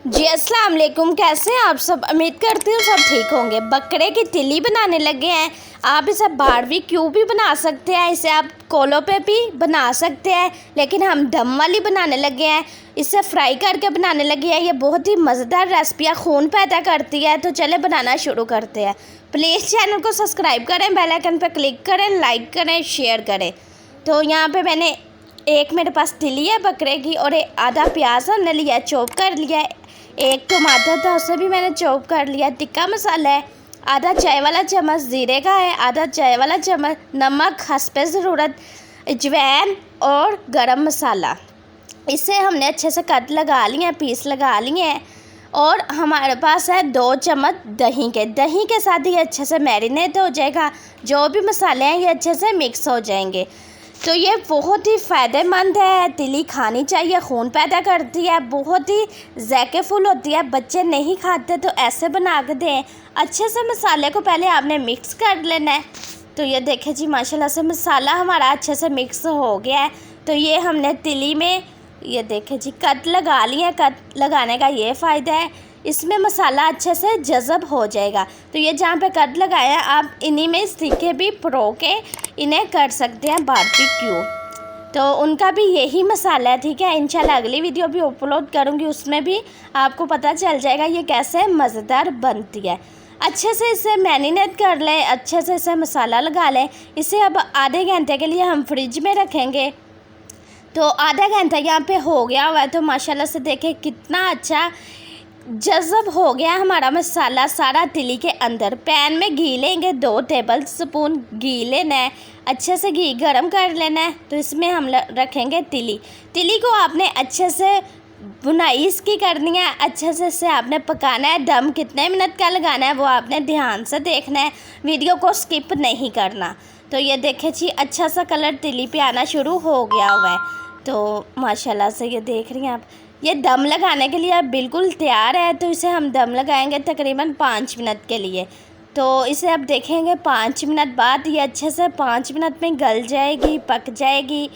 जी अस्सलाम वालेकुम। कैसे हैं आप सब? उम्मीद करती हूँ सब ठीक होंगे। बकरे की तिली बनाने लगे हैं। आप इसे बारबेक्यू भी बना सकते हैं, इसे आप कोलों पे भी बना सकते हैं, लेकिन हम दम वाली बनाने लगे हैं। इसे फ्राई करके बनाने लगे हैं। ये बहुत ही मज़ेदार रेसिपी खून पैदा करती है। तो चले बनाना शुरू करते हैं। प्लीज़ चैनल को सब्सक्राइब करें, बेल आइकन पर क्लिक करें, लाइक करें, शेयर करें। तो यहाँ पर मैंने मेरे पास तिली है बकरे की, और आधा प्याज हमने लिया, चॉप कर लिया है। एक टमाटर था, उसे भी मैंने चॉप कर लिया। टिक्का मसाला है, आधा चाय वाला चम्मच ज़ीरे का है, आधा चाय वाला चम्मच नमक हस्बे ज़रूरत, अजवाइन और गरम मसाला। इसे हमने अच्छे से कट लगा लिए हैं, पीस लगा लिए हैं। और हमारे पास है 2 चम्मच दही के साथ ये अच्छे से मैरिनेट हो जाएगा। जो भी मसाले हैं ये अच्छे से मिक्स हो जाएंगे। तो ये बहुत ही फ़ायदेमंद है। तिली खानी चाहिए, खून पैदा करती है, बहुत ही ज़ायकेफुल होती है। बच्चे नहीं खाते तो ऐसे बना के दें। अच्छे से मसाले को पहले आपने मिक्स कर लेना है। तो ये देखें जी, माशाल्लाह से मसाला हमारा अच्छे से मिक्स हो गया है। तो ये हमने तिली में ये देखें जी कट लगा लिए। कट लगाने का ये फ़ायदा है, इसमें मसाला अच्छे से जज़ब हो जाएगा। तो ये जहाँ पे कट लगाया आप इन्हीं में सीखे भी परो के इन्हें कर सकते हैं बारबेक्यू। तो उनका भी यही मसाला है, ठीक है। इंशाल्लाह अगली वीडियो भी अपलोड करूँगी, उसमें भी आपको पता चल जाएगा ये कैसे मज़ेदार बनती है। अच्छे से इसे मैरिनेट कर लें, अच्छे से इसे मसाला लगा लें। इसे अब आधे घंटे के लिए हम फ्रिज में रखेंगे। तो आधा घंटा यहाँ पे हो गया हुआ है। तो माशाल्लाह से देखें कितना अच्छा जज़ब हो गया हमारा मसाला सारा तिली के अंदर। पैन में घी लेंगे, 2 टेबल स्पून घी लेना है। अच्छे से घी गरम कर लेना है। तो इसमें हम रखेंगे तिली को आपने अच्छे से बुनाई इसकी करनी है। अच्छे से इसे आपने पकाना है। दम कितने मिनट का लगाना है वो आपने ध्यान से देखना है, वीडियो को स्किप नहीं करना। तो ये देखें जी, अच्छा सा कलर तिली पे आना शुरू हो गया हुआ है। तो माशाल्लाह से ये देख रही हैं आप, ये दम लगाने के लिए अब बिल्कुल तैयार है। तो इसे हम दम लगाएंगे तकरीबन 5 मिनट के लिए। तो इसे अब देखेंगे 5 मिनट बाद ये अच्छे से 5 मिनट में गल जाएगी, पक जाएगी।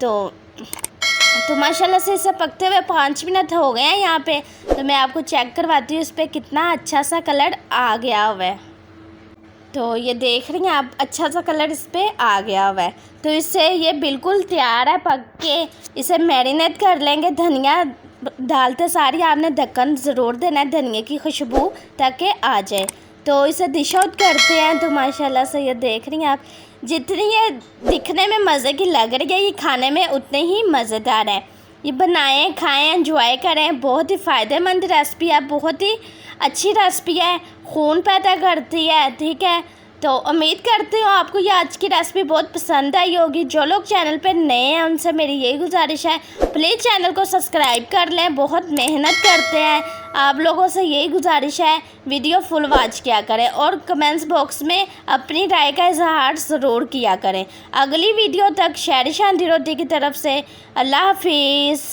तो माशाल्लाह से इसे पकते हुए 5 मिनट हो गए हैं यहाँ पे। तो मैं आपको चेक करवाती हूँ इस पर कितना अच्छा सा कलर आ गया हुआ है। तो ये देख रही हैं आप, अच्छा सा कलर इस पर आ गया हुआ है। तो इससे ये बिल्कुल तैयार है पक के। इसे मैरिनेट कर लेंगे। धनिया डालते सारी आपने ढक्कन ज़रूर देना है, धनिया की खुशबू ताकि आ जाए। तो इसे डिश आउट करते हैं। तो माशाल्लाह से ये देख रही हैं आप, जितनी ये दिखने में मज़े की लग रही है, ये खाने में उतने ही मज़ेदार है। ये बनाएं, खाएं, एंजॉय करें। बहुत ही फ़ायदेमंद रेसिपी है, बहुत ही अच्छी रेसिपी है, खून पैदा करती है, ठीक है। तो उम्मीद करती हूँ आपको ये आज की रेसिपी बहुत पसंद आई होगी। जो लोग चैनल पर नए हैं उनसे मेरी यही गुजारिश है, प्लीज़ चैनल को सब्सक्राइब कर लें। बहुत मेहनत करते हैं, आप लोगों से यही गुजारिश है वीडियो फुल वॉच किया करें और कमेंट्स बॉक्स में अपनी राय का इजहार ज़रूर किया करें। अगली वीडियो तक शहरी शांति रोटी की तरफ से अल्लाह हाफिज़।